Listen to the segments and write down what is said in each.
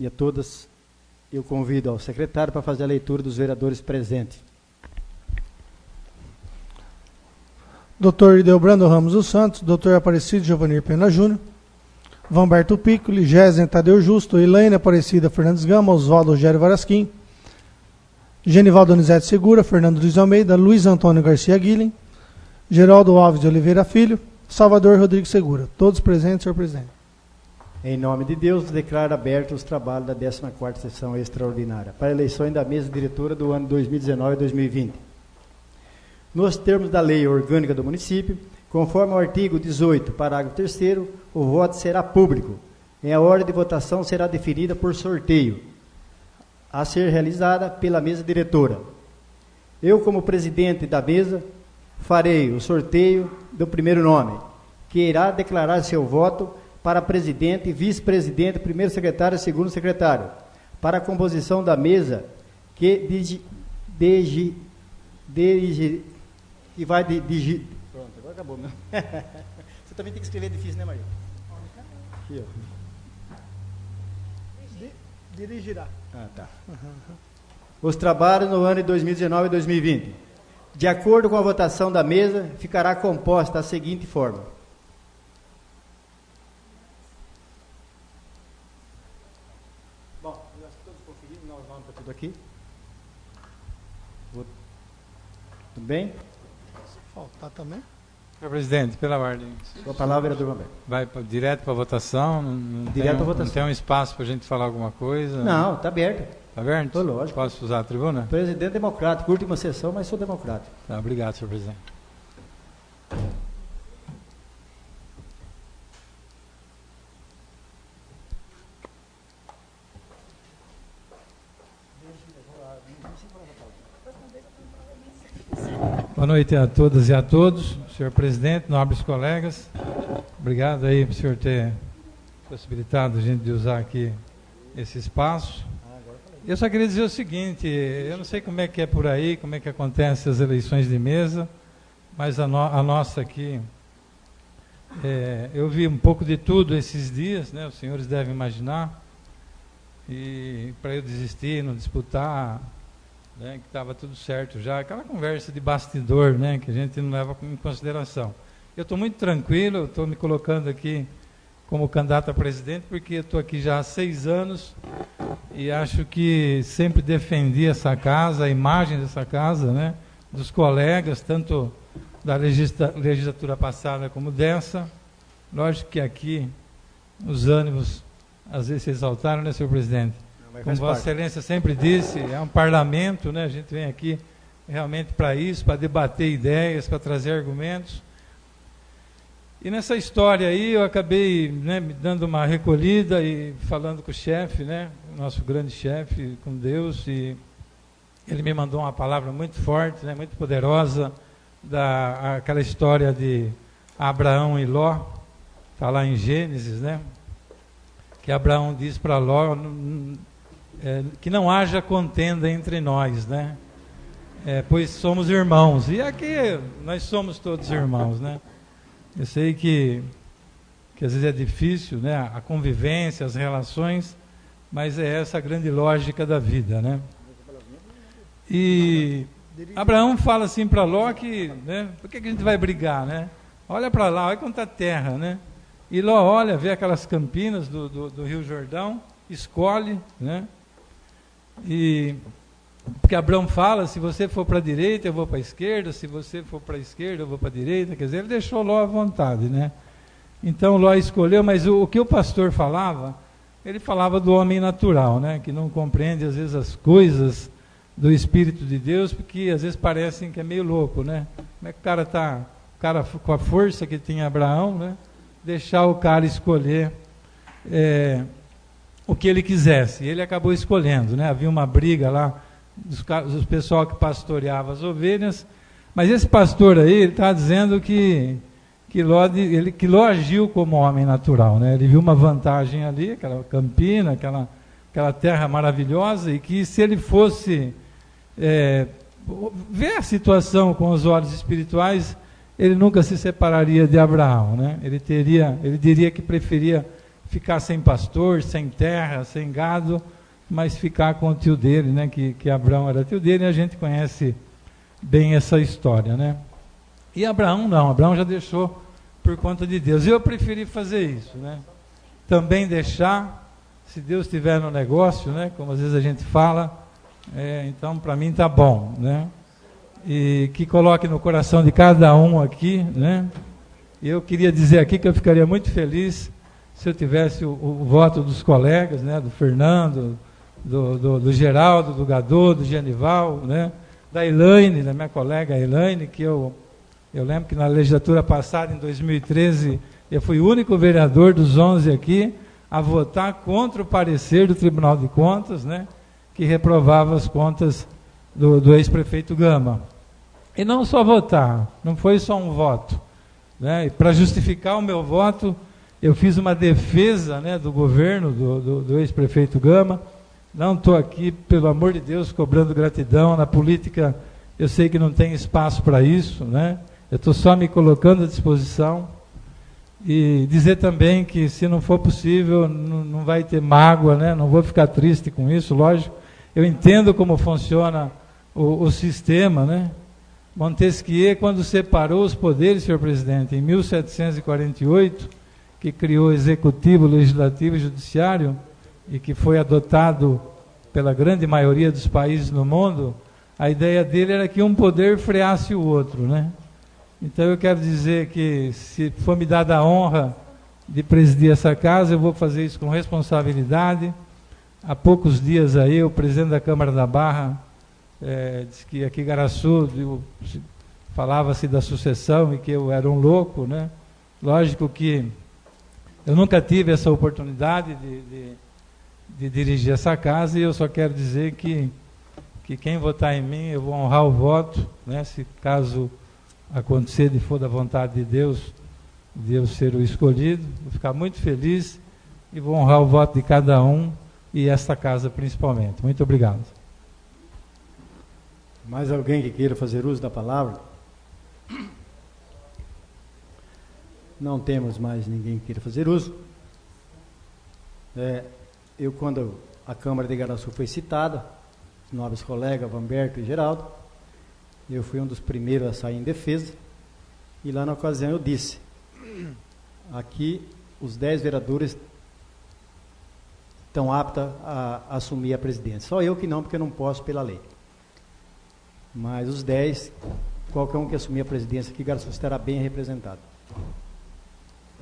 e a todas, eu convido ao secretário para fazer a leitura dos vereadores presentes. Dr. Ideobrando Ramos dos Santos, Dr. Aparecido Giovanir Pena Júnior, Vamberto Piccoli, Gésen Tadeu Justo, Elaine Aparecida Fernandes Gama, Oswaldo Rogério Varasquim, Genivaldo Donizete Segura, Fernando Luiz Almeida, Luiz Antônio Garcia Guilhem, Geraldo Alves de Oliveira Filho, Salvador Rodrigues Segura. Todos presentes, senhor presidente. Em nome de Deus, declaro abertos os trabalhos da 14ª sessão extraordinária para eleições da mesa diretora do ano 2019 e 2020. Nos termos da lei orgânica do município, conforme o artigo 18, parágrafo 3º, o voto será público. A ordem de votação será definida por sorteio, a ser realizada pela mesa diretora. Eu, como presidente da mesa, farei o sorteio do primeiro nome, que irá declarar seu voto para presidente, vice-presidente, primeiro secretário e segundo secretário. Para a composição da mesa, que vai dirigir... Pronto, agora acabou, meu. Você também tem que escrever difícil, né, Maria? Aqui, ó. Dirigirá. Ah, tá. Os trabalhos no ano de 2019 e 2020. De acordo com a votação da mesa, ficará composta da seguinte forma. Bom, já todos conferindo, nós vamos para tudo aqui. Tudo bem? Faltar também? Senhor presidente, pela ordem. Com a palavra, vereador Vamberto. Vai direto para a votação? Direto para a votação. Não tem um espaço para a gente falar alguma coisa? Não, está aberto. Está aberto? Tô lógico. Posso usar a tribuna? Presidente democrático, última sessão, mas sou democrático. Tá, obrigado, senhor presidente. Boa noite a todas e a todos, senhor presidente, nobres colegas. Obrigado aí por o senhor ter possibilitado a gente de usar aqui esse espaço. Eu só queria dizer o seguinte, eu não sei como é que é por aí, como é que acontecem as eleições de mesa, mas a nossa aqui, eu vi um pouco de tudo esses dias, né, os senhores devem imaginar, e para eu desistir, não disputar, né, que estava tudo certo já, aquela conversa de bastidor, né, que a gente não leva em consideração. Eu estou muito tranquilo, estou me colocando aqui como candidato a presidente, porque eu estou aqui já há 6 anos e acho que sempre defendi essa casa, a imagem dessa casa, né, dos colegas, tanto da legislatura passada como dessa. Lógico que aqui os ânimos às vezes se exaltaram, né, senhor presidente? Como Vossa Excelência sempre disse, é um parlamento, né, a gente vem aqui realmente para isso, para debater ideias, para trazer argumentos. E nessa história aí eu acabei, né, me dando uma recolhida e falando com o chefe, né, o nosso grande chefe, com Deus, e ele me mandou uma palavra muito forte, né, muito poderosa, aquela história de Abraão e Ló, está lá em Gênesis, né, que Abraão diz para Ló que não haja contenda entre nós, né, pois somos irmãos, e aqui nós somos todos irmãos, né. Eu sei que às vezes é difícil, né, a convivência, as relações, mas é essa a grande lógica da vida, né. E Abraão fala assim para Ló que, né, por que a gente vai brigar, né? Olha para lá, olha quanta terra, né? E Ló olha, vê aquelas campinas do Rio Jordão, escolhe, né? E porque Abraão fala, se você for para a direita, eu vou para a esquerda, se você for para a esquerda, eu vou para a direita, quer dizer, ele deixou Ló à vontade, né? Então Ló escolheu, mas o que o pastor falava, ele falava do homem natural, né? Que não compreende às vezes as coisas do Espírito de Deus, porque às vezes parecem que é meio louco, né? Como é que o cara com a força que tinha Abraão, né? Deixar o cara escolher o que ele quisesse, e ele acabou escolhendo, né? Havia uma briga lá, dos pessoal que pastoreava as ovelhas, mas esse pastor aí, ele está dizendo que Ló agiu como homem natural, né? Ele viu uma vantagem ali, aquela campina, aquela terra maravilhosa, e que se ele fosse ver a situação com os olhos espirituais, ele nunca se separaria de Abraão, né? Ele diria que preferia ficar sem pastor, sem terra, sem gado, mas ficar com o tio dele, né? Que Abraão era tio dele, e a gente conhece bem essa história, né? E Abraão não, Abraão já deixou por conta de Deus. Eu preferi fazer isso, né? Também deixar, se Deus estiver no negócio, né? Como às vezes a gente fala, então para mim tá bom, né? E que coloque no coração de cada um aqui, né? E eu queria dizer aqui que eu ficaria muito feliz se eu tivesse o voto dos colegas, né? Do Fernando, do Geraldo, do Gadô, do Genival, né? Da Elaine, da minha colega Elaine, que eu lembro que na legislatura passada, em 2013, eu fui o único vereador dos 11 aqui a votar contra o parecer do Tribunal de Contas, né? Que reprovava as contas do ex-prefeito Gama. E não só votar, não foi só um voto, né? Para justificar o meu voto, eu fiz uma defesa, né, do governo do ex-prefeito Gama. Não estou aqui, pelo amor de Deus, cobrando gratidão. Na política, eu sei que não tem espaço para isso, né? Eu estou só me colocando à disposição. E dizer também que, se não for possível, não vai ter mágoa, né? Não vou ficar triste com isso, lógico. Eu entendo como funciona o sistema, né? Montesquieu, quando separou os poderes, senhor presidente, em 1748, que criou o executivo, legislativo e judiciário, e que foi adotado pela grande maioria dos países no mundo, a ideia dele era que um poder freasse o outro, né? Então eu quero dizer que, se for me dada a honra de presidir essa casa, eu vou fazer isso com responsabilidade. Há poucos dias aí, o presidente da Câmara da Barra disse que aqui em Igaraçu falava-se da sucessão e que eu era um louco, né? Lógico que eu nunca tive essa oportunidade de dirigir essa casa, e eu só quero dizer que quem votar em mim, eu vou honrar o voto, né? Se caso acontecer e for da vontade de Deus, de eu ser o escolhido, vou ficar muito feliz e vou honrar o voto de cada um, e esta casa principalmente. Muito obrigado. Mais alguém que queira fazer uso da palavra? Não temos mais ninguém que queira fazer uso. Eu, quando a Câmara de Igaraçu foi citada, nobres colegas, Vamberto e Geraldo, eu fui um dos primeiros a sair em defesa, e lá na ocasião eu disse, aqui os 10 vereadores estão aptos a assumir a presidência. Só eu que não, porque eu não posso pela lei. Mas os 10, qualquer um que assumir a presidência aqui, Igaraçu estará bem representado.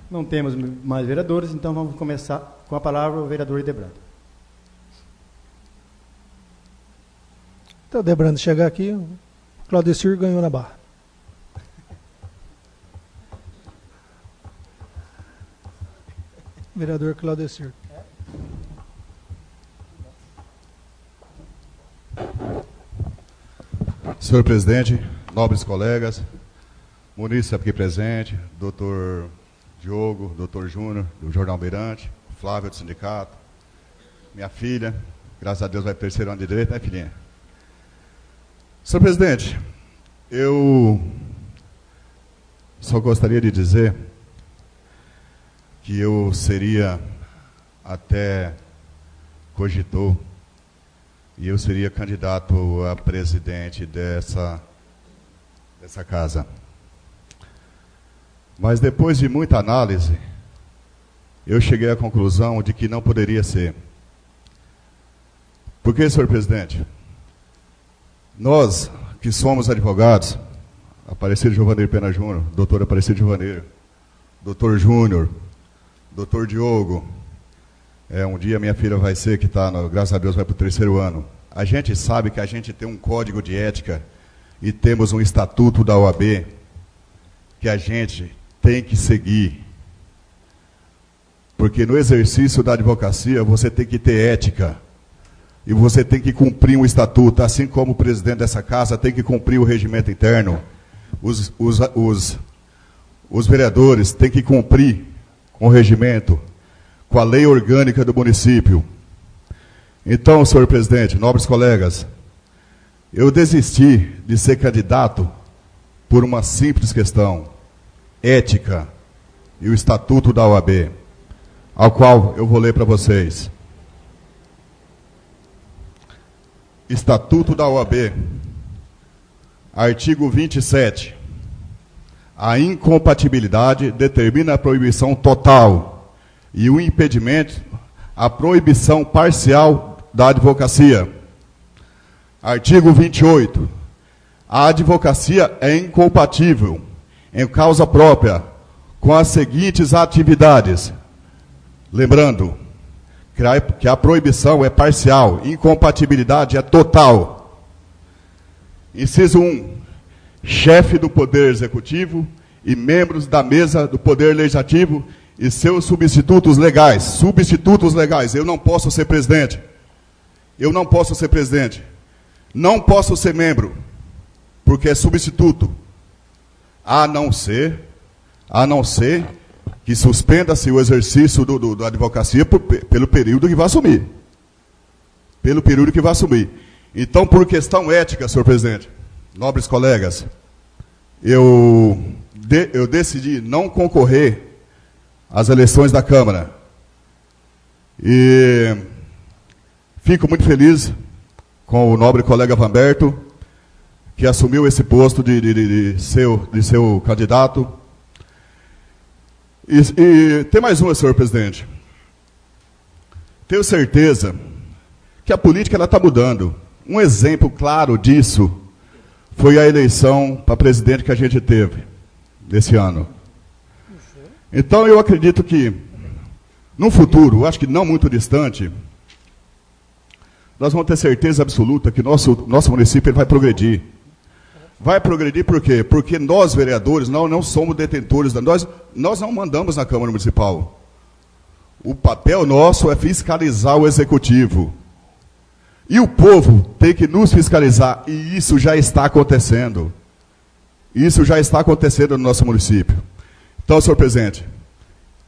Não temos mais vereadores, então vamos começar com a palavra o vereador Idebrando. Então, o Idebrando chegar aqui, o Claudecir ganhou na barra. Vereador Claudecir. Senhor presidente, nobres colegas, munícipe aqui presente, doutor Diogo, doutor Júnior, do Jornal Beirante, Flávio do sindicato, minha filha, graças a Deus vai para o 3º ano de direito, né, filhinha? Senhor presidente, eu só gostaria de dizer que eu seria, até cogitou, e eu seria candidato a presidente dessa casa. Mas depois de muita análise, eu cheguei à conclusão de que não poderia ser. Por que, senhor presidente? Nós, que somos advogados, Aparecido Giovanir Pena Júnior, doutor Aparecido Giovanir, doutor Júnior, doutor Diogo, um dia minha filha vai ser, que está, graças a Deus, vai para o 3º ano. A gente sabe que a gente tem um código de ética e temos um estatuto da OAB que a gente tem que seguir. Porque no exercício da advocacia você tem que ter ética e você tem que cumprir um estatuto, assim como o presidente dessa casa tem que cumprir o regimento interno. Os vereadores têm que cumprir com o regimento, com a lei orgânica do município. Então, senhor presidente, nobres colegas, eu desisti de ser candidato por uma simples questão: ética e o estatuto da OAB. ao qual eu vou ler para vocês. Estatuto da OAB, artigo 27. A incompatibilidade determina a proibição total e o impedimento, a proibição parcial da advocacia. Artigo 28. A advocacia é incompatível, em causa própria, com as seguintes atividades. Lembrando que a proibição é parcial, incompatibilidade é total. Inciso 1. Chefe do Poder Executivo e membros da mesa do Poder Legislativo e seus substitutos legais. Substitutos legais. Eu não posso ser presidente. Eu não posso ser presidente. Não posso ser membro, porque é substituto. A não ser que suspenda-se o exercício da advocacia pelo período que vai assumir. Pelo período que vai assumir. Então, por questão ética, senhor presidente, nobres colegas, eu decidi não concorrer às eleições da Câmara. E fico muito feliz com o nobre colega Vanberto, que assumiu esse posto de ser o candidato. E tem mais uma, senhor presidente. Tenho certeza que a política está mudando. Um exemplo claro disso foi a eleição para presidente que a gente teve nesse ano. Então, eu acredito que, no futuro, acho que não muito distante, nós vamos ter certeza absoluta que nosso município ele vai progredir. Vai progredir por quê? Porque nós, vereadores, não somos detentores, nós não mandamos na Câmara Municipal. O papel nosso é fiscalizar o Executivo. E o povo tem que nos fiscalizar, e isso já está acontecendo. Isso já está acontecendo no nosso município. Então, senhor presidente,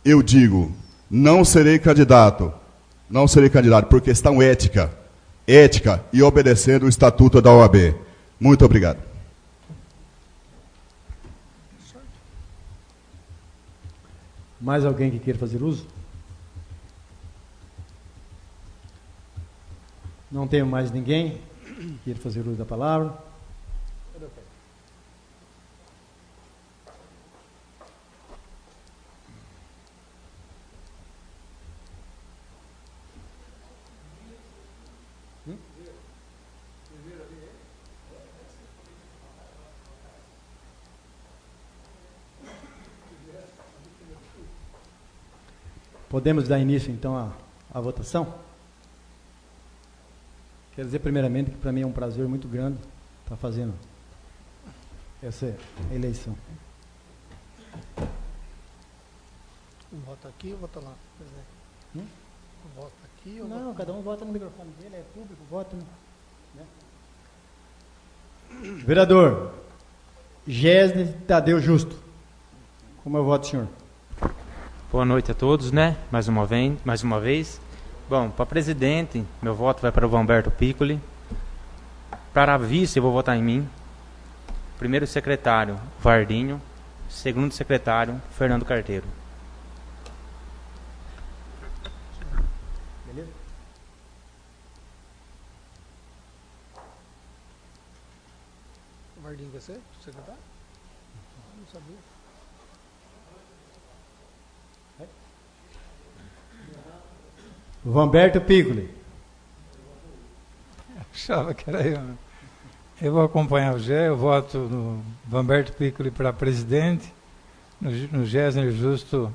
eu digo, não serei candidato por questão ética e obedecendo o Estatuto da OAB. Muito obrigado. Mais alguém que queira fazer uso? Não tenho mais ninguém que queira fazer uso da palavra. Podemos dar início, então, à votação? Quero dizer, primeiramente, que para mim é um prazer muito grande estar fazendo essa eleição. Vota aqui ou vota lá, presidente? Vota aqui ou Não, cada um vota no microfone dele, é público, vota. Né? Vereador Gesne Tadeu Justo. Como eu voto, senhor? Boa noite a todos, né? Mais uma vez. Bom, para presidente, meu voto vai para o Vanberto Piccoli. Para vice, eu vou votar em mim. Primeiro secretário, Vardinho. Segundo secretário, Fernando Carteiro. Beleza? Vardinho, você? Secretário? Não sabia. Vanberto Piccoli. Achava que era eu. Eu vou acompanhar o Gé, eu voto no Vanberto Piccoli para presidente, no Gésner Justo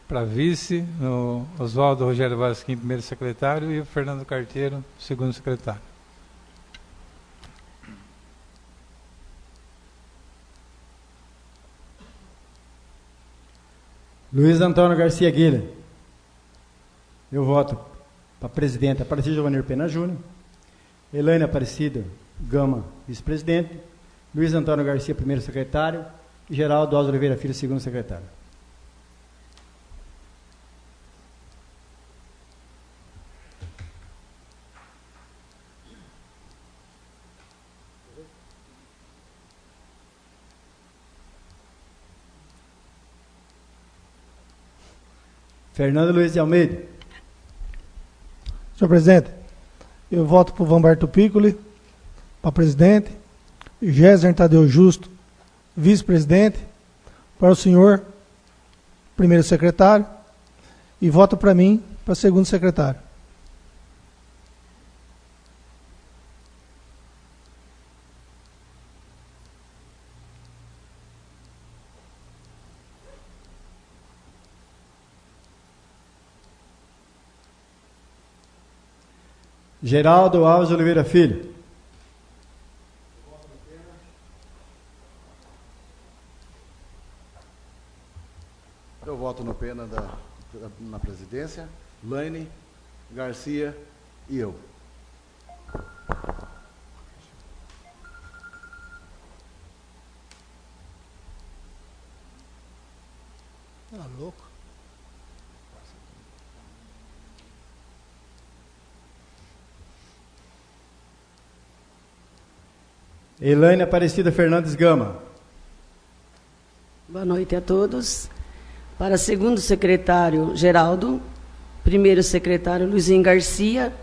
para vice, no Oswaldo Rogério Vasquim, primeiro secretário, e o Fernando Carteiro, segundo secretário. Luiz Antônio Garcia Guilherme. Eu voto para presidente Aparecida Giovanir Pena Júnior, Elaine Aparecida Gama, vice-presidente, Luiz Antônio Garcia, primeiro secretário, e Geraldo Alves Oliveira Filho, segundo secretário. Fernando Luiz de Almeida. Senhor presidente, eu voto para o Vamberto Piccoli, para presidente, Géser Tadeu Justo, vice-presidente, para o senhor, primeiro secretário, e voto para mim, para segundo secretário. Geraldo Alves Oliveira Filho. Eu voto no Pena na presidência, Laine, Garcia e eu. Tá louco. Elaine Aparecida Fernandes Gama. Boa noite a todos. Para segundo secretário, Geraldo. Primeiro secretário, Luizinho Garcia.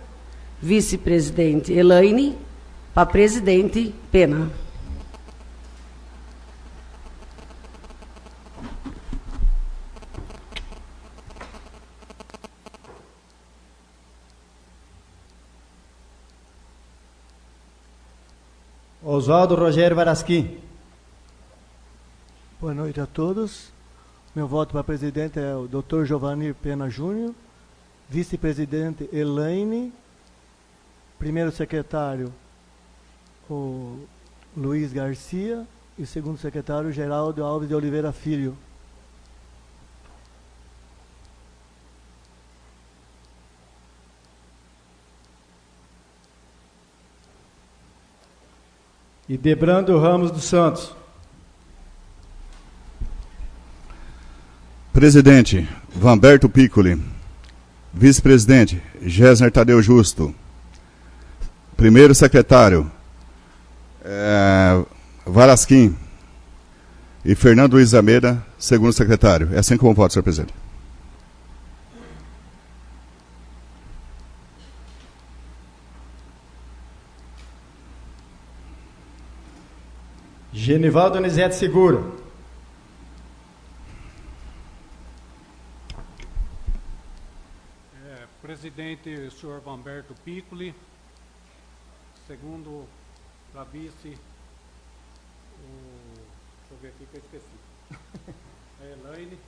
Vice-presidente, Elaine. Para presidente, Pena. Oswaldo Rogério Varasquim. Boa noite a todos. Meu voto para presidente é o Dr. Giovanni Pena Júnior, vice-presidente Elaine, primeiro secretário o Luiz Garcia e segundo secretário Geraldo Alves de Oliveira Filho. E Debrando Ramos dos Santos. Presidente, Vamberto Piccoli. Vice-presidente, Géser Tadeu Justo. Primeiro secretário, Varasquim. E Fernando Luiz Almeida, segundo secretário. É assim como eu voto, senhor presidente. Genivaldo Donizete Segura. Presidente, o senhor Vamberto Piccoli. Segundo, para vice, deixa eu ver aqui que eu esqueci. A Elaine.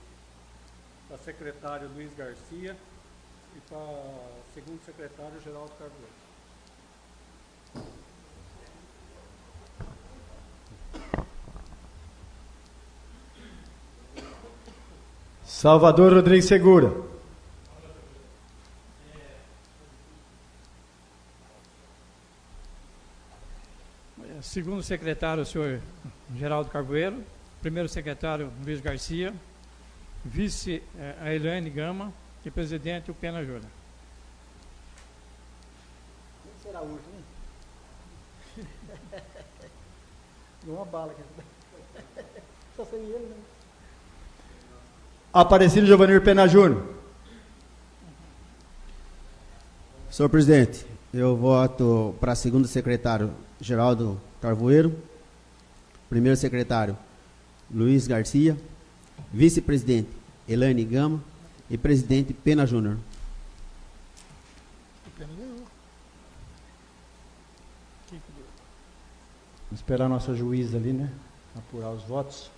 Para secretário, Luiz Garcia. E para segundo secretário, Geraldo Carvalho. Salvador Rodrigues Segura. Segundo secretário, o senhor Geraldo Carvoeiro. Primeiro secretário, Luiz Garcia. Vice, a Elaine Gama. E presidente, o Pena Júnior. Quem será o último? Deu uma bala aqui. Só sem ele, né? Aparecido Giovanni Pena Júnior. Senhor presidente, eu voto para segundo secretário Geraldo Carvoeiro, primeiro secretário Luiz Garcia, vice-presidente Elaine Gama e presidente Pena Júnior. Vamos esperar a nossa juíza ali, né? Apurar os votos.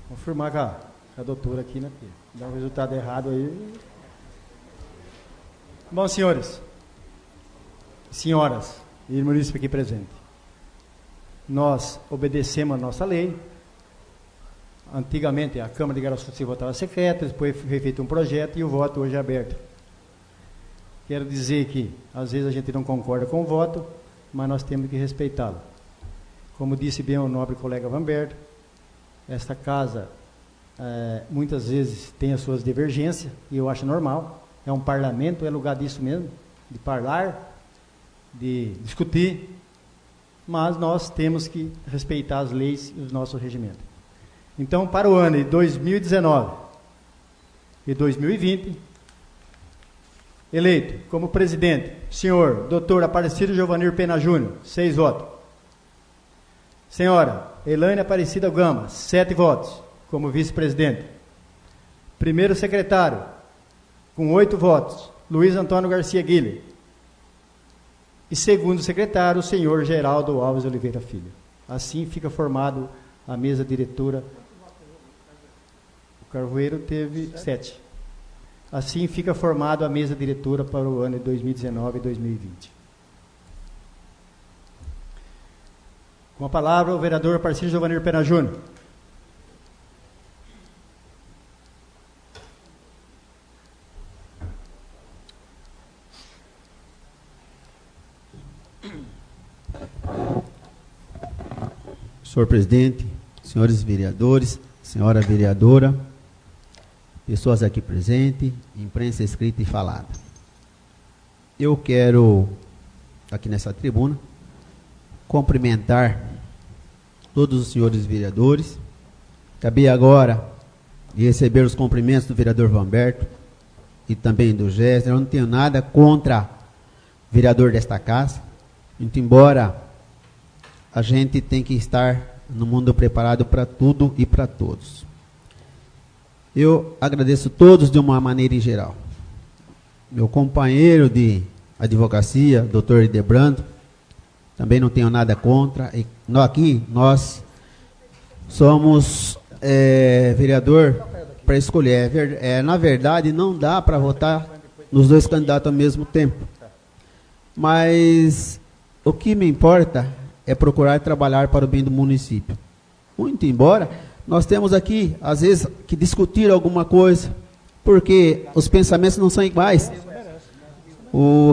Confirmar com a doutora aqui, né? Dá um resultado errado aí. Bom, senhores, senhoras e munícipe aqui presente, nós obedecemos a nossa lei. Antigamente a Câmara de Guaraçu se votava secreta, depois foi feito um projeto e o voto hoje é aberto. Quero dizer que às vezes a gente não concorda com o voto, mas nós temos que respeitá-lo. Como disse bem o nobre colega Vanberto, esta casa muitas vezes tem as suas divergências, e eu acho normal. É um parlamento, é lugar disso mesmo, de falar, de discutir, mas nós temos que respeitar as leis e os nossos regimentos. Então, para o ano de 2019 e 2020, eleito como presidente, senhor Dr. Aparecido Giovanir Pena Júnior, 6 votos. Senhora Elaine Aparecida Gama, 7 votos, como vice-presidente. Primeiro secretário, com 8 votos, Luiz Antônio Garcia Guilherme. E segundo secretário, o senhor Geraldo Alves Oliveira Filho. Assim fica formado a mesa diretora. O Carvoeiro teve 7. Assim fica formado a mesa diretora para o ano de 2019 e 2020. Com a palavra, o vereador Aparecido Giovanir Pena Júnior. Senhor presidente, senhores vereadores, senhora vereadora, pessoas aqui presentes, imprensa escrita e falada. Eu quero, aqui nessa tribuna, cumprimentar todos os senhores vereadores. Acabei agora de receber os cumprimentos do vereador Vanberto e também do Gésner. Eu não tenho nada contra o vereador desta casa, muito embora a gente tem que estar no mundo preparado para tudo e para todos. Eu agradeço todos de uma maneira em geral. Meu companheiro de advocacia, doutor Idebrando, também não tenho nada contra. E aqui nós somos vereador para escolher. Na verdade, não dá para votar nos dois candidatos ao mesmo tempo. Mas o que me importa é procurar trabalhar para o bem do município. Muito embora nós temos aqui, às vezes, que discutir alguma coisa, porque os pensamentos não são iguais.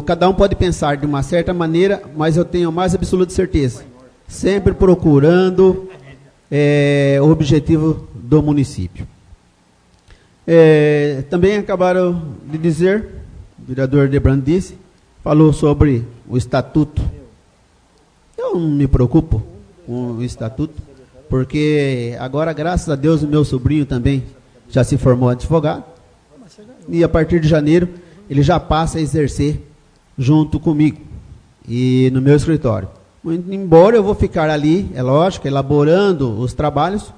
Cada um pode pensar de uma certa maneira, mas eu tenho a mais absoluta certeza, sempre procurando o objetivo do município. Também acabaram de dizer, o vereador Debrando disse, falou sobre o estatuto. Eu não me preocupo com o estatuto, porque agora, graças a Deus, o meu sobrinho também já se formou advogado, e a partir de janeiro ele já passa a exercer junto comigo e no meu escritório. Embora eu vou ficar ali, é lógico, elaborando os trabalhos,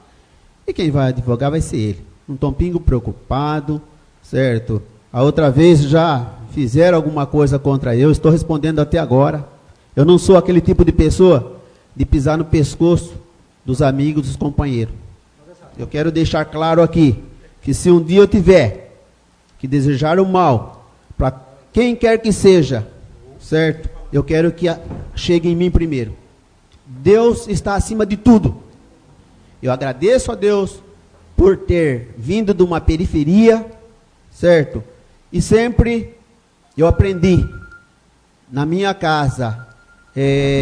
e quem vai advogar vai ser ele. Não estou um pingo preocupado, certo? A outra vez já fizeram alguma coisa contra eu, estou respondendo até agora. Eu não sou aquele tipo de pessoa de pisar no pescoço dos amigos, dos companheiros. Eu quero deixar claro aqui, que se um dia eu tiver que desejar o mal para quem quer que seja, certo? Eu quero que chegue em mim primeiro. Deus está acima de tudo. Eu agradeço a Deus por ter vindo de uma periferia, certo? E sempre eu aprendi na minha casa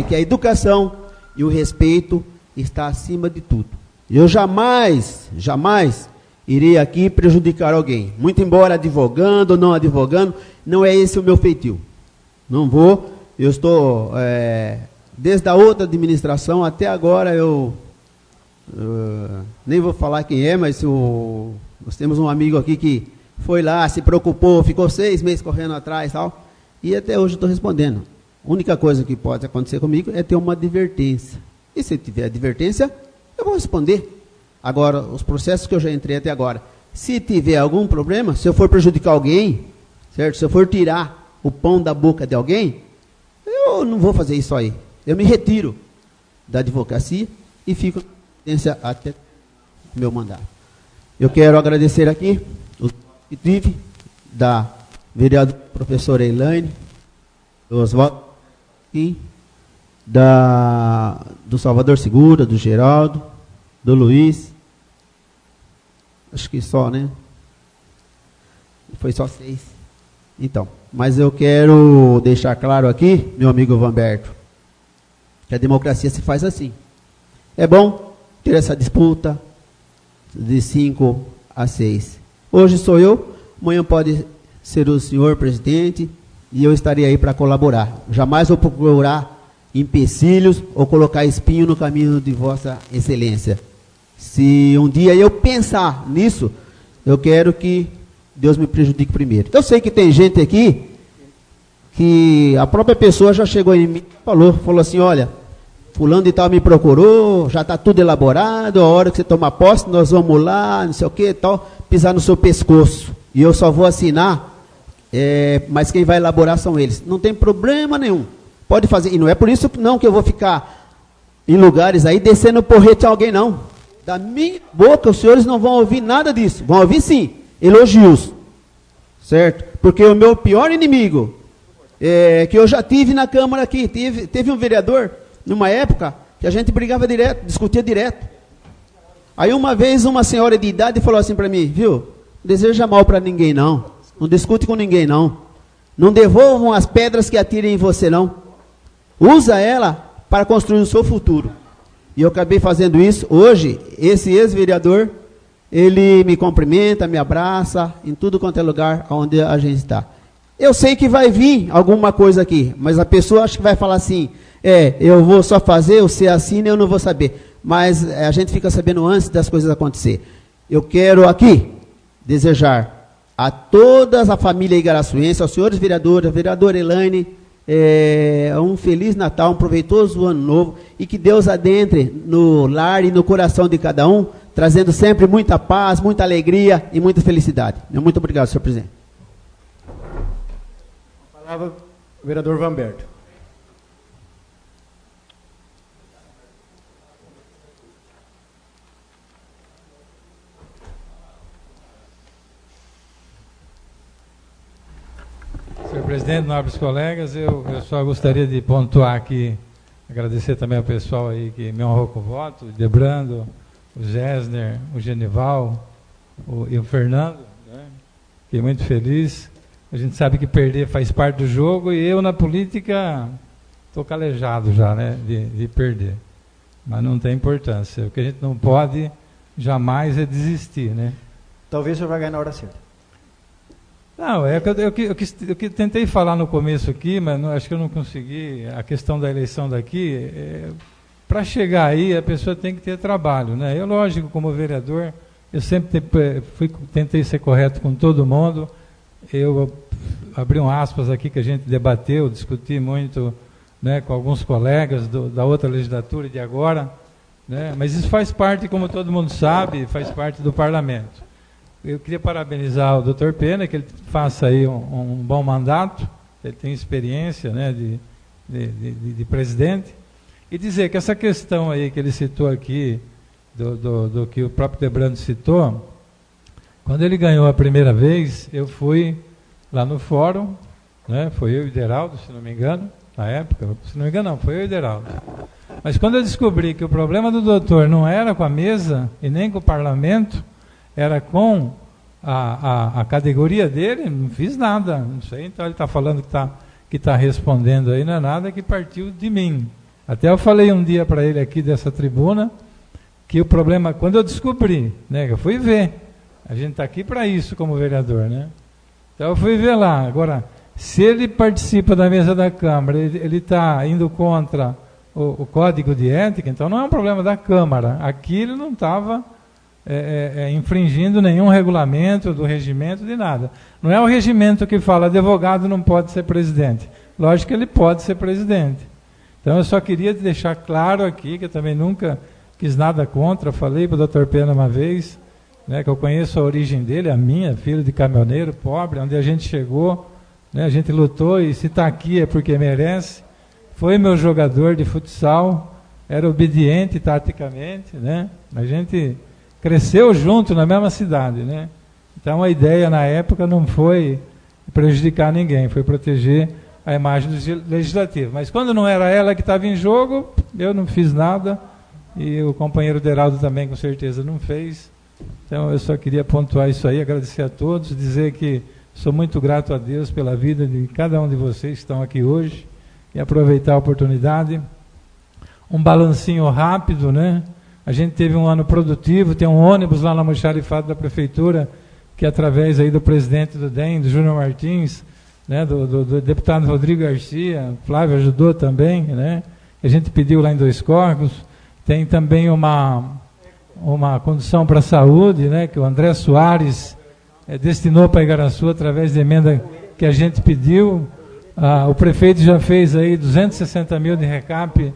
que a educação e o respeito está acima de tudo. Eu jamais irei aqui prejudicar alguém. Muito embora advogando ou não advogando, não é esse o meu feitio. Não vou. Eu estou, desde a outra administração até agora, eu nem vou falar quem é, mas nós temos um amigo aqui que foi lá, se preocupou, ficou 6 meses correndo atrás e tal, e até hoje estou respondendo. A única coisa que pode acontecer comigo é ter uma advertência. E se tiver advertência, eu vou responder. Agora, os processos que eu já entrei até agora, se tiver algum problema, se eu for prejudicar alguém, certo? Se eu for tirar o pão da boca de alguém, eu não vou fazer isso aí. Eu me retiro da advocacia e fico até o meu mandato. Eu quero agradecer aqui o que tive da vereadora professora Elaine, do Oswaldo, do Salvador Segura, do Geraldo, do Luiz. Acho que só, né? Foi só 6. Então, mas eu quero deixar claro aqui, meu amigo Vanberto, que a democracia se faz assim. É bom ter essa disputa de 5 a 6. Hoje sou eu, amanhã pode ser o senhor presidente, e eu estarei aí para colaborar. Jamais vou procurar empecilhos ou colocar espinho no caminho de Vossa Excelência. Se um dia eu pensar nisso, eu quero que Deus me prejudique primeiro. Eu sei que tem gente aqui que a própria pessoa já chegou em mim e falou assim, olha, fulano de tal me procurou, já está tudo elaborado, a hora que você tomar posse, nós vamos lá, não sei o que tal, pisar no seu pescoço. E eu só vou assinar, mas quem vai elaborar são eles. Não tem problema nenhum. Pode fazer. E não é por isso não que eu vou ficar em lugares aí descendo o porrete a alguém, não. Da minha boca, os senhores não vão ouvir nada disso. Vão ouvir sim, elogios. Certo? Porque o meu pior inimigo, que eu já tive na Câmara aqui, teve um vereador, numa época, que a gente brigava direto, discutia direto. Aí uma vez uma senhora de idade falou assim para mim, viu, não deseja mal para ninguém não, não discute com ninguém não, não devolvam as pedras que atirem em você não, usa ela para construir o seu futuro. E eu acabei fazendo isso. Hoje, esse ex-vereador, ele me cumprimenta, me abraça, em tudo quanto é lugar onde a gente está. Eu sei que vai vir alguma coisa aqui, mas a pessoa acha que vai falar assim, eu vou só fazer, você assina, eu não vou saber. Mas a gente fica sabendo antes das coisas acontecer. Eu quero aqui desejar a toda a família igaraçuense, aos senhores vereadores, a vereadora Elaine, um Feliz Natal, um proveitoso Ano Novo, e que Deus adentre no lar e no coração de cada um, trazendo sempre muita paz, muita alegria e muita felicidade. Muito obrigado, senhor presidente. A palavra, o vereador Vanberto. Senhor presidente, nobres colegas, eu só gostaria de pontuar aqui, agradecer também ao pessoal aí que me honrou com o voto, o Debrando, o Gessner, o Genival e o Fernando, né? Fiquei muito feliz. A gente sabe que perder faz parte do jogo, e eu na política estou calejado já, né, de perder. Mas não tem importância. O que a gente não pode jamais é desistir, né? Talvez o senhor vai ganhar na hora certa. Não, eu que tentei falar no começo aqui, mas acho que eu não consegui, a questão da eleição daqui, para chegar aí a pessoa tem que ter trabalho, né? Eu, lógico, como vereador, eu sempre tentei ser correto com todo mundo. Eu abri um aspas aqui que a gente debateu, discuti muito, né, com alguns colegas da outra legislatura e de agora, né? Mas isso faz parte, como todo mundo sabe, faz parte do parlamento. Eu queria parabenizar o Dr. Pena, que ele faça aí um bom mandato, ele tem experiência, né, de presidente, e dizer que essa questão aí que ele citou aqui, do que o próprio Debrando citou, quando ele ganhou a primeira vez, eu fui lá no fórum, né, foi eu e o Deraldo, se não me engano, na época, se não me engano não, foi eu e o Deraldo. Mas quando eu descobri que o problema do doutor não era com a mesa e nem com o parlamento, era com a categoria dele, não fiz nada, não sei, então ele está falando que está respondendo aí, não é nada que partiu de mim. Até eu falei um dia para ele aqui dessa tribuna, que o problema, quando eu descobri, né, eu fui ver, a gente está aqui para isso como vereador, né? Então eu fui ver lá, agora, se ele participa da mesa da Câmara, ele está indo contra o Código de Ética, então não é um problema da Câmara, aqui ele não estava infringindo nenhum regulamento do regimento, de nada. Não é o regimento que fala advogado não pode ser presidente. Lógico que ele pode ser presidente. Então eu só queria deixar claro aqui, que eu também nunca quis nada contra, falei para o Dr. Pena uma vez, né, que eu conheço a origem dele, a minha, filho de caminhoneiro, pobre, onde a gente chegou, né, a gente lutou, e se está aqui é porque merece. foi meu jogador de futsal, era obediente taticamente, né? A gente cresceu junto na mesma cidade, né? Então a ideia na época não foi prejudicar ninguém, foi proteger a imagem do legislativo. Mas quando não era ela que estava em jogo, eu não fiz nada, e o companheiro Deraldo também com certeza não fez. Então eu só queria pontuar isso aí, agradecer a todos, dizer que sou muito grato a Deus pela vida de cada um de vocês que estão aqui hoje, e aproveitar a oportunidade. Um balancinho rápido, né? A gente teve um ano produtivo, tem um ônibus lá na almoxarifado da prefeitura, que através aí do presidente do DEM, do Júnior Martins, né, do deputado Rodrigo Garcia, Flávio ajudou também, né? A gente pediu lá em Dois Córregos. Tem também uma condução para a saúde, né, que o André Soares destinou para Igaraçu através de emenda que a gente pediu. O prefeito já fez aí 260 mil de recap,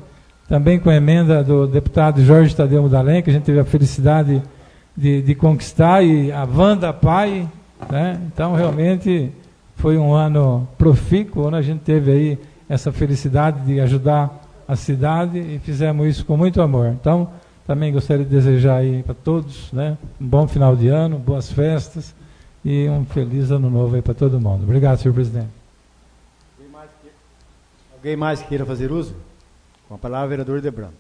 também com a emenda do deputado Jorge Tadeu Mudalém, que a gente teve a felicidade de conquistar, e a Wanda Pai, né? Então realmente foi um ano profícuo, onde a gente teve aí essa felicidade de ajudar a cidade, e fizemos isso com muito amor. Então também gostaria de desejar aí para todos, né, um bom final de ano, boas festas e um feliz ano novo aí para todo mundo. Obrigado, senhor presidente. Alguém mais que queira fazer uso? Com a palavra, vereador Debrando.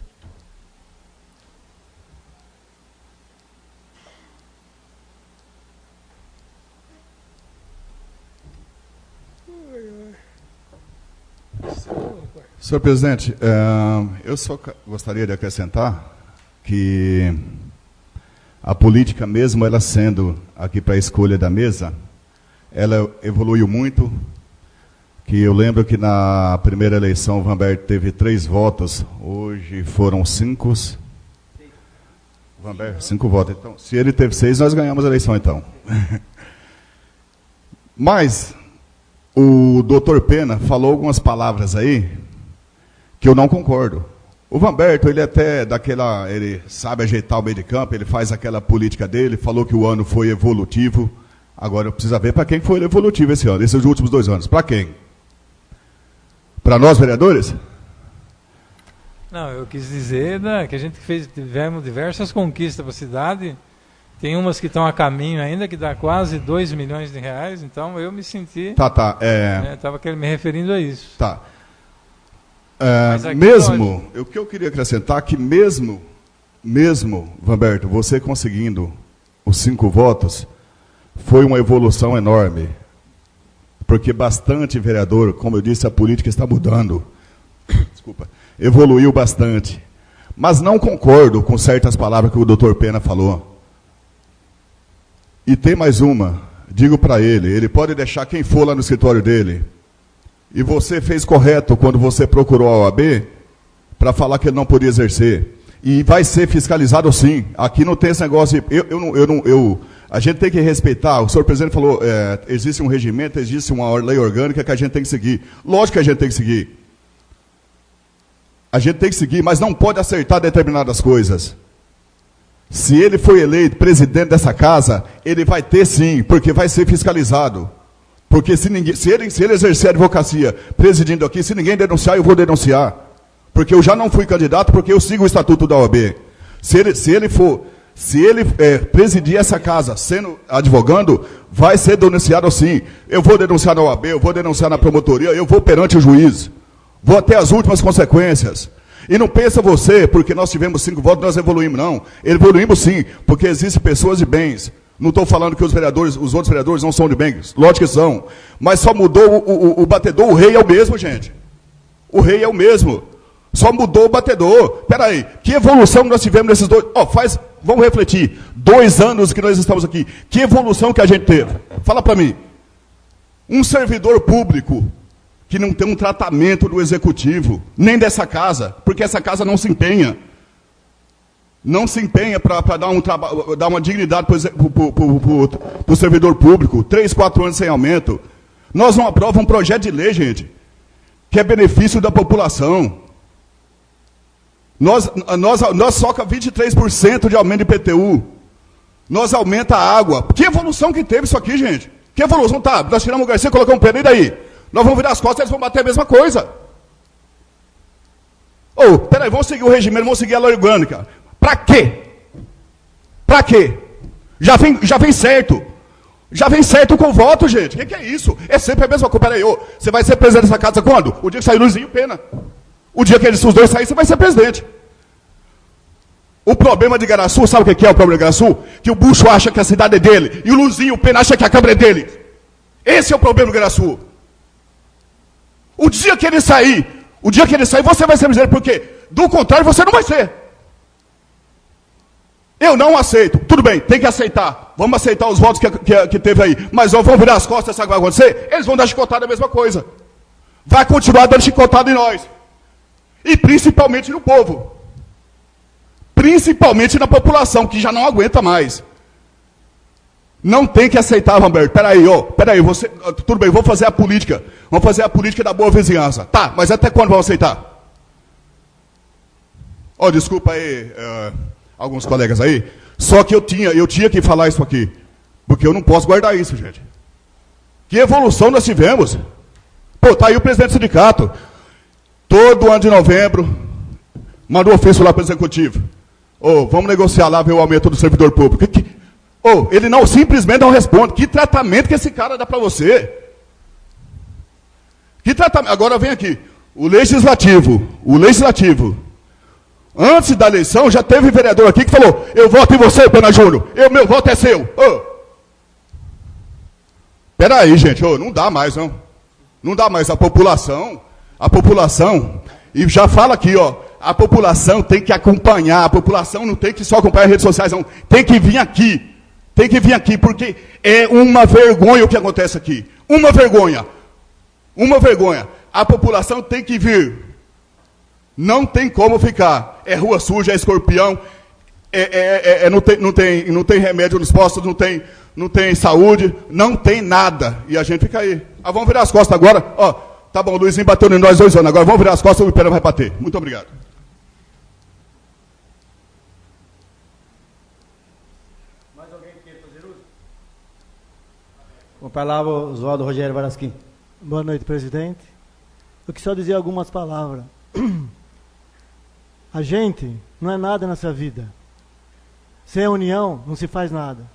Senhor presidente, eu só gostaria de acrescentar que a política, mesmo ela sendo aqui para a escolha da mesa, ela evoluiu muito. Que eu lembro que na primeira eleição o Vanberto teve 3 votos, hoje foram 5. Vanberto, 5 votos. Então, se ele teve 6, nós ganhamos a eleição, então. Mas o doutor Pena falou algumas palavras aí que eu não concordo. O Vanberto, ele até ele sabe ajeitar o meio de campo, ele faz aquela política dele, falou que o ano foi evolutivo. Agora precisa ver para quem foi evolutivo esse ano, esses últimos 2 anos. Para quem? Para nós, vereadores? Não, eu quis dizer, né, que a gente tivemos diversas conquistas para a cidade. Tem umas que estão a caminho ainda, que dá quase 2 milhões de reais. Então eu me senti... Estava me referindo a isso. Tá. Mesmo, o que eu queria acrescentar, que mesmo, Vanberto, você conseguindo os 5 votos, foi uma evolução enorme. Porque bastante vereador, como eu disse, a política está mudando. Desculpa. Evoluiu bastante. Mas não concordo com certas palavras que o doutor Pena falou. E tem mais uma. Digo para ele pode deixar quem for lá no escritório dele. E você fez correto quando você procurou a OAB para falar que ele não podia exercer. E vai ser fiscalizado sim. Aqui não tem esse negócio de... A gente tem que respeitar, o senhor presidente falou, existe um regimento, existe uma lei orgânica que a gente tem que seguir. Lógico que a gente tem que seguir. A gente tem que seguir, mas não pode acertar determinadas coisas. Se ele foi eleito presidente dessa casa, ele vai ter sim, porque vai ser fiscalizado. Porque se ele exercer a advocacia presidindo aqui, se ninguém denunciar, eu vou denunciar. Porque eu já não fui candidato, porque eu sigo o estatuto da OAB. Se ele presidir essa casa sendo advogando, vai ser denunciado sim. Eu vou denunciar na OAB, eu vou denunciar na promotoria, eu vou perante o juiz. Vou até as últimas consequências. E não pensa você, porque nós tivemos 5 votos, nós evoluímos, não. Evoluímos sim, porque existem pessoas de bens. Não estou falando que os outros vereadores não são de bens. Lógico que são. Mas só mudou o batedor, o rei é o mesmo, gente. O rei é o mesmo. Só mudou o batedor. Espera aí, que evolução nós tivemos nesses 2... Vamos refletir. 2 anos que nós estamos aqui. Que evolução que a gente teve? Fala para mim. Um servidor público que não tem um tratamento do executivo, nem dessa casa, porque essa casa não se empenha. Não se empenha para dar uma dignidade para o servidor público. 3, 4 anos sem aumento. Nós não aprovamos um projeto de lei, gente, que é benefício da população. Nós soca 23% de aumento de IPTU. Nós aumenta a água. Que evolução que teve isso aqui, gente? Que evolução? Tá, nós tiramos o Garcia, colocamos o Pena, e daí? Nós vamos virar as costas e eles vão bater a mesma coisa. Ô, peraí, vamos seguir o regimento, vamos seguir a lei orgânica. Pra quê? Pra quê? Já vem certo. Já vem certo com o voto, gente. O que é isso? É sempre a mesma coisa. Peraí, ô, você vai ser presidente dessa casa quando? O dia que sair Luizinho Pena. O dia que os dois saírem, você vai ser presidente. O problema de Igaraçu, sabe o que é o problema de Igaraçu? Que o Bucho acha que a cidade é dele, e o Luizinho Pena acha que a Câmara é dele. Esse é o problema do Igaraçu. O dia que ele sair, você vai ser presidente, porque do contrário você não vai ser. Eu não aceito. Tudo bem, tem que aceitar. Vamos aceitar os votos que teve aí. Mas vamos virar as costas, sabe o que vai acontecer? Eles vão dar chicotada a mesma coisa. Vai continuar dando chicotada em nós. E principalmente no povo. Principalmente na população, que já não aguenta mais. Não tem que aceitar, Vanberto. Peraí, você. Tudo bem, vamos fazer a política. Vamos fazer a política da boa vizinhança. Tá, mas até quando vamos aceitar? Desculpa aí, alguns colegas aí. Só que eu tinha que falar isso aqui. Porque eu não posso guardar isso, gente. Que evolução nós tivemos. Pô, tá aí o presidente do sindicato. Todo ano de novembro, mandou ofício lá para o executivo. Vamos negociar lá, ver o aumento do servidor público. Ele não, simplesmente não responde. Que tratamento que esse cara dá para você? Que tratamento? Agora vem aqui. O legislativo. Antes da eleição, já teve vereador aqui que falou: eu voto em você, Pena Júnior. Meu voto é seu. Peraí, gente. Não dá mais, não. Não dá mais. A população, e já fala aqui, a população tem que acompanhar. A população não tem que só acompanhar as redes sociais, não. Tem que vir aqui. Tem que vir aqui, porque é uma vergonha o que acontece aqui. Uma vergonha. A população tem que vir. Não tem como ficar. É rua suja, é escorpião, não tem remédio nos postos, não tem saúde, não tem nada. E a gente fica aí. Vamos virar as costas agora. Tá bom, o Luizinho bateu em nós 2 anos. Agora vamos virar as costas e o Pena vai bater. Muito obrigado. Com a palavra, Oswaldo Rogério Varasquim. Boa noite, presidente. Eu quis só dizer algumas palavras. A gente não é nada nessa vida. Sem a união, não se faz nada.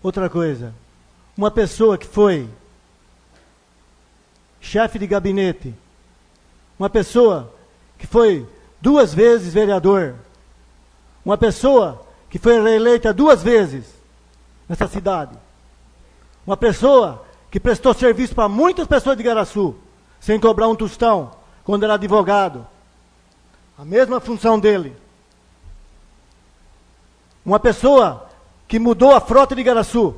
Outra coisa. Uma pessoa que foi chefe de gabinete, uma pessoa que foi 2 vezes vereador, uma pessoa que foi reeleita 2 vezes nessa cidade, uma pessoa que prestou serviço para muitas pessoas de Igaraçu, sem cobrar um tostão, quando era advogado, a mesma função dele. Uma pessoa que mudou a frota de Igaraçu.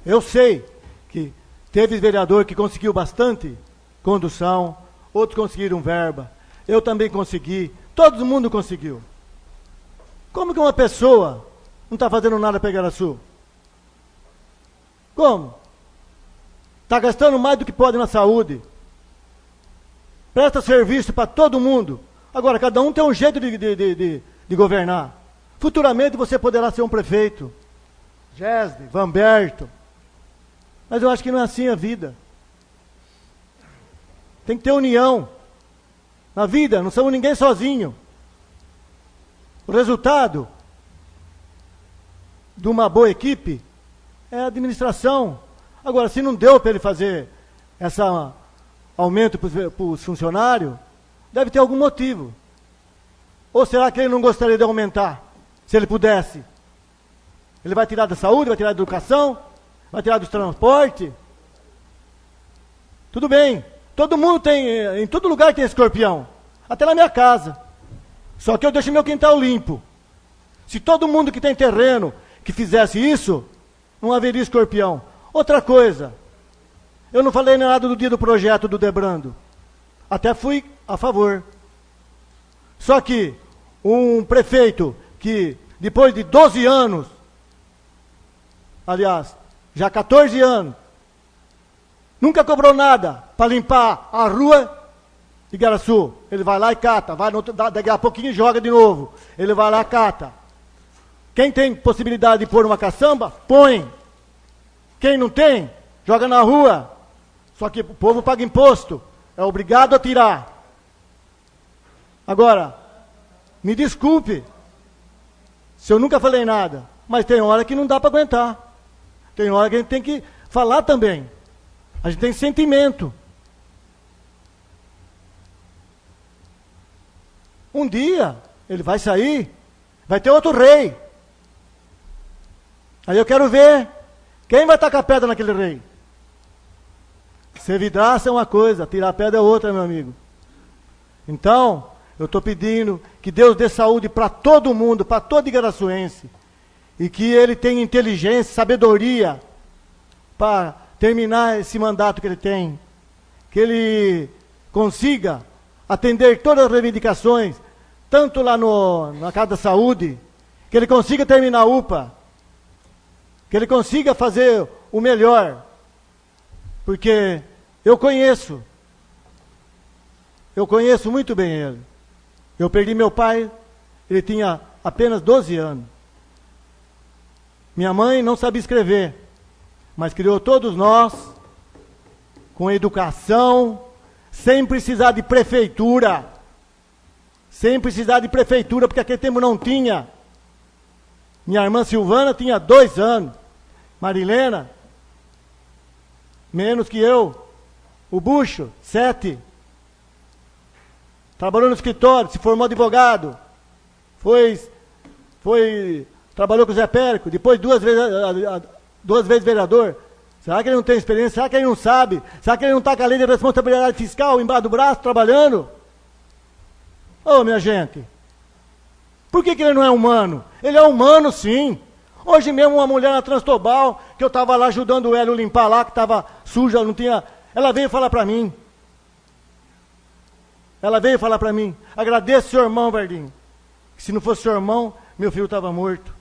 Eu sei que teve vereador que conseguiu bastante condução, outros conseguiram verba, eu também consegui, todo mundo conseguiu. Como que uma pessoa não está fazendo nada para Igaraçu? Como? Está gastando mais do que pode na saúde, presta serviço para todo mundo. Agora, cada um tem um jeito de governar. Futuramente você poderá ser um prefeito, Gesne, Vanberto, mas eu acho que não é assim a vida. Tem que ter união. Na vida, não somos ninguém sozinho. O resultado de uma boa equipe é a administração. Agora, se não deu para ele fazer esse aumento para os funcionários, deve ter algum motivo. Ou será que ele não gostaria de aumentar, se ele pudesse? Ele vai tirar da saúde, vai tirar da educação, vai tirar do transporte? Tudo bem. Todo mundo tem, em todo lugar tem escorpião. Até na minha casa. Só que eu deixo meu quintal limpo. Se todo mundo que tem terreno que fizesse isso, não haveria escorpião. Outra coisa, eu não falei nada do dia do projeto do Debrando. Até fui a favor. Só que um prefeito que, depois de 12 anos, aliás, já 14 anos, nunca cobrou nada para limpar a rua de Igaraçu. Ele vai lá e cata, daqui a pouquinho joga de novo. Ele vai lá e cata. Quem tem possibilidade de pôr uma caçamba, põe. Quem não tem, joga na rua. Só que o povo paga imposto, é obrigado a tirar. Agora, me desculpe se eu nunca falei nada, mas tem hora que não dá para aguentar. Tem hora que a gente tem que falar também. A gente tem sentimento. Um dia, ele vai sair, vai ter outro rei. Aí eu quero ver quem vai tacar pedra naquele rei. Ser vidraça é uma coisa, tirar pedra é outra, meu amigo. Então, eu estou pedindo que Deus dê saúde para todo mundo, para todo igaraçuense. E que ele tenha inteligência, sabedoria para terminar esse mandato que ele tem. Que ele consiga atender todas as reivindicações, tanto lá na Casa da Saúde, que ele consiga terminar a UPA, que ele consiga fazer o melhor. Porque eu conheço muito bem ele. Eu perdi meu pai, ele tinha apenas 12 anos. Minha mãe não sabia escrever, mas criou todos nós com educação, sem precisar de prefeitura. Sem precisar de prefeitura, porque aquele tempo não tinha. Minha irmã Silvana tinha 2 anos. Marilena, menos que eu. O Bucho, 7. Trabalhou no escritório, se formou advogado. Trabalhou com o Zé Périco, depois 2 vezes vereador. Será que ele não tem experiência? Será que ele não sabe? Será que ele não está com a lei de responsabilidade fiscal embaixo do braço, trabalhando? Ô, minha gente, por que ele não é humano? Ele é humano, sim. Hoje mesmo uma mulher na Transtobal, que eu estava lá ajudando o Hélio limpar lá, que estava suja, não tinha... Ela veio falar para mim. Agradeço seu irmão, Verdinho. Que se não fosse seu irmão, meu filho estava morto.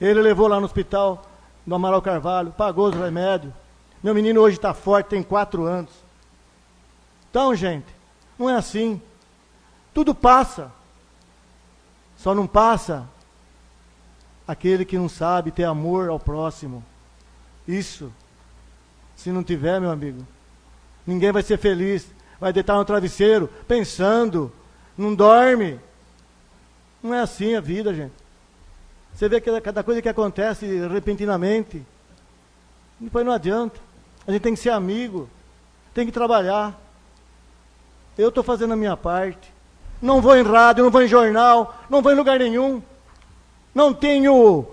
Ele levou lá no hospital do Amaral Carvalho, pagou os remédios. Meu menino hoje está forte, tem 4 anos. Então, gente, não é assim. Tudo passa. Só não passa aquele que não sabe ter amor ao próximo. Isso, se não tiver, meu amigo, ninguém vai ser feliz. Vai deitar no travesseiro, pensando, não dorme. Não é assim a vida, gente. Você vê que cada coisa que acontece repentinamente, depois não adianta. A gente tem que ser amigo, tem que trabalhar. Eu estou fazendo a minha parte. Não vou em rádio, não vou em jornal, não vou em lugar nenhum. Não tenho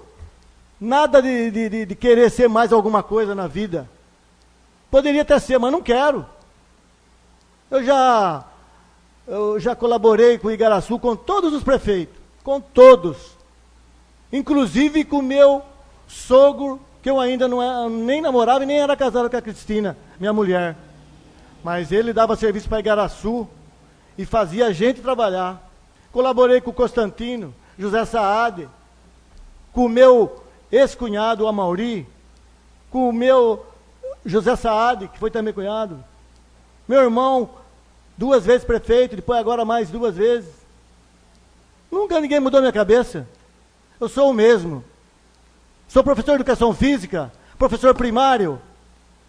nada de querer ser mais alguma coisa na vida. Poderia até ser, mas não quero. Eu já colaborei com o Igaraçu, com todos os prefeitos, com todos. Inclusive com o meu sogro, que eu ainda nem namorava e nem era casado com a Cristina, minha mulher. Mas ele dava serviço para Igaraçu e fazia a gente trabalhar. Colaborei com o Constantino, José Saad, com o meu ex-cunhado, Amauri, com o meu José Saad, que foi também cunhado. Meu irmão, 2 vezes prefeito, depois agora mais 2 vezes. Nunca ninguém mudou minha cabeça. Eu sou o mesmo. Sou professor de educação física, professor primário.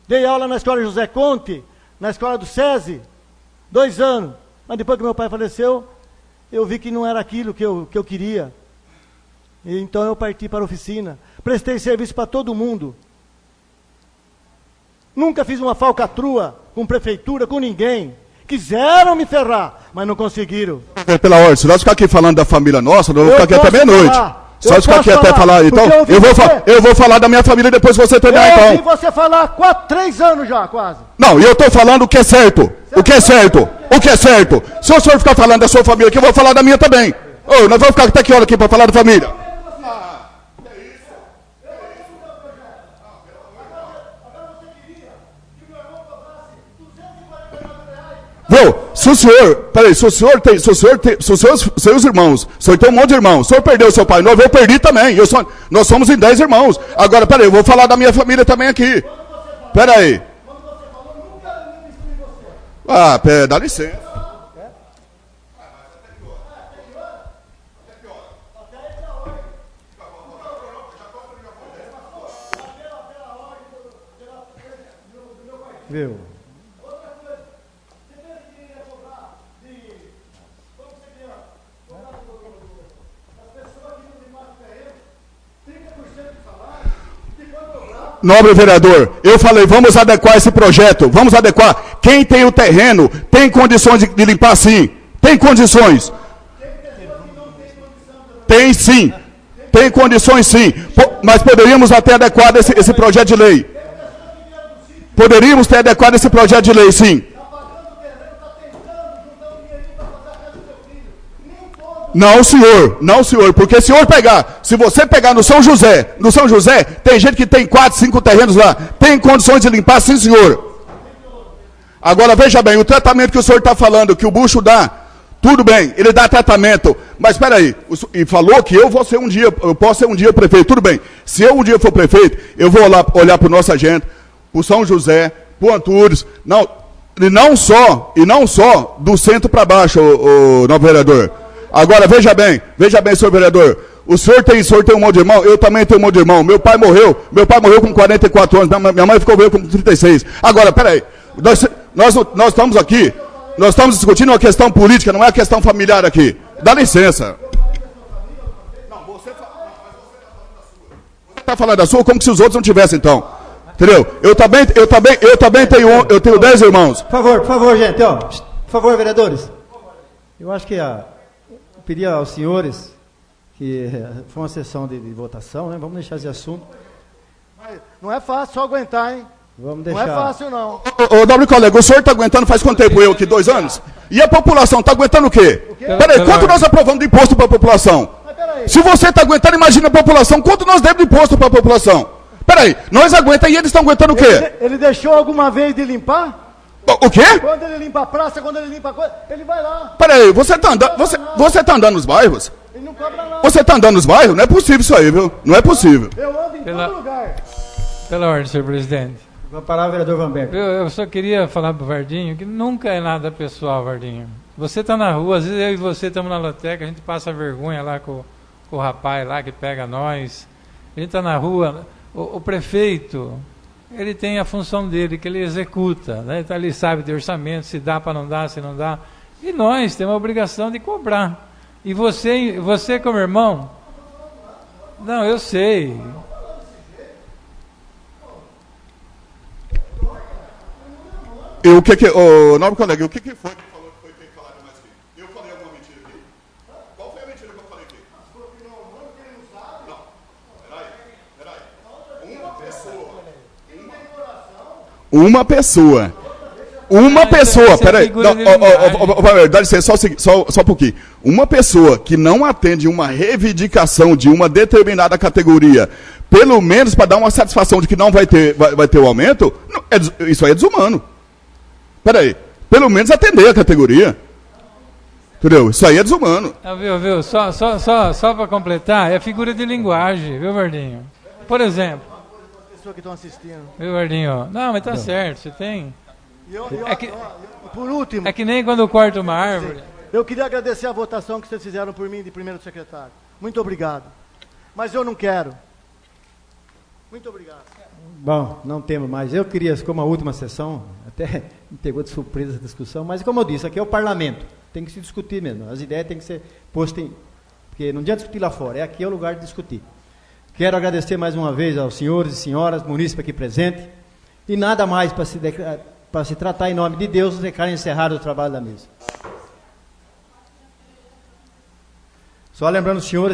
Dei aula na escola José Conte, na escola do SESI, 2 anos. Mas depois que meu pai faleceu, eu vi que não era aquilo que eu queria. E então eu parti para a oficina. Prestei serviço para todo mundo. Nunca fiz uma falcatrua com prefeitura, com ninguém. Quiseram me ferrar, mas não conseguiram. Pela ordem, se nós ficar aqui falando da família nossa, nós vamos ficar aqui até meia-noite. Só ficar aqui até falar, então. Eu vou falar da minha família depois você terminar, então. Eu ouvi você falar 3 anos já, quase. Não, e eu estou falando o que é certo. O que é certo. O que é certo. Se o senhor ficar falando da sua família aqui, eu vou falar da minha também. Ô, nós vamos ficar até que hora aqui para falar da família? Se o senhor, peraí, se os seus irmãos, o senhor tem um monte de irmãos, o senhor perdeu seu pai novo, eu perdi também, nós somos em 10 irmãos. Agora, peraí, eu vou falar da minha família também aqui. Peraí. Ah, dá licença. Viu? Nobre vereador, eu falei, vamos adequar esse projeto, vamos adequar. Quem tem o terreno tem condições de limpar sim. Tem condições. Tem sim. Tem condições sim. Mas poderíamos até adequar esse projeto de lei. Poderíamos ter adequado esse projeto de lei, sim. Não, senhor, porque se você pegar no São José, tem gente que tem 4, 5 terrenos lá, tem condições de limpar, sim, senhor. Agora, veja bem, o tratamento que o senhor está falando, que o bucho dá, tudo bem, ele dá tratamento, mas espera aí, e falou que eu posso ser um dia prefeito, tudo bem, se eu um dia for prefeito, eu vou lá olhar para o nosso agente, para o São José, para o Antunes, e não só do centro para baixo, o novo vereador. Agora, veja bem, senhor vereador, o senhor tem um monte de irmão, eu também tenho um monte de irmão, meu pai morreu com 44 anos, minha mãe ficou com 36. Agora, peraí, nós estamos aqui, nós estamos discutindo uma questão política, não é uma questão familiar aqui. Dá licença. Não, você está falando da sua como se os outros não tivessem, então. Entendeu? Eu também tenho 10 irmãos. Por favor, gente, ó. Por favor, vereadores. Eu acho que pedir aos senhores que foi uma sessão de votação, né? Vamos deixar esse assunto. Não é fácil só aguentar, hein? Vamos deixar. Não é fácil, não. Ô, nobre colega, o senhor está aguentando faz quanto tempo? Eu aqui, 2 anos? E a população está aguentando o quê? Peraí, quanto nós aprovamos de imposto para a população? Se você está aguentando, imagina a população, quanto nós devemos de imposto para a população? Peraí, nós aguentamos e eles estão aguentando o quê? Ele deixou alguma vez de limpar? O quê? Quando ele limpa a praça, quando ele limpa a coisa, ele vai lá. Peraí, você tá andando nos bairros? Ele não cobra nada. Você está andando nos bairros? Não é possível isso aí, viu? Não é possível. Eu ando em todo lugar. Pela ordem, senhor presidente. Vou parar o vereador Vanberto. Eu só queria falar para o Vardinho que nunca é nada pessoal, Vardinho. Você está na rua, às vezes eu e você estamos na loteca, a gente passa vergonha lá com o rapaz lá que pega nós. A gente está na rua, o prefeito, ele tem a função dele, que ele executa, né? Então ele sabe de orçamento, se dá para não dar, se não dá. E nós temos a obrigação de cobrar. E você como irmão, não, eu sei. Nobre colega, o que foi que falou que foi falado mais aqui? Eu falei alguma mentira aqui? Qual foi a mentira que eu falei aqui? Não, peraí. Uma pessoa, peraí. Dá licença, só um pouquinho. Uma pessoa que não atende uma reivindicação de uma determinada categoria, pelo menos para dar uma satisfação de que não vai ter o aumento, isso aí é desumano. Peraí, pelo menos atender a categoria. Entendeu? Isso aí é desumano. Viu? Só para completar, é figura de linguagem, viu, Vardinho? Por exemplo. Pessoas que estão assistindo. Viu, Vardinho? Não, mas tá certo, você tem. Por último. É que nem quando corta uma árvore. Eu queria agradecer a votação que vocês fizeram por mim de primeiro secretário. Muito obrigado. Mas eu não quero. Muito obrigado. Bom, não temos mais. Eu queria, como a última sessão, até me pegou de surpresa essa discussão, mas como eu disse, aqui é o parlamento. Tem que se discutir mesmo. As ideias têm que ser postas porque não adianta discutir lá fora, aqui é o lugar de discutir. Quero agradecer mais uma vez aos senhores e senhoras, munícipes aqui presentes, e nada mais para se tratar em nome de Deus, declaro encerrado o trabalho da mesa. Só lembrando os senhores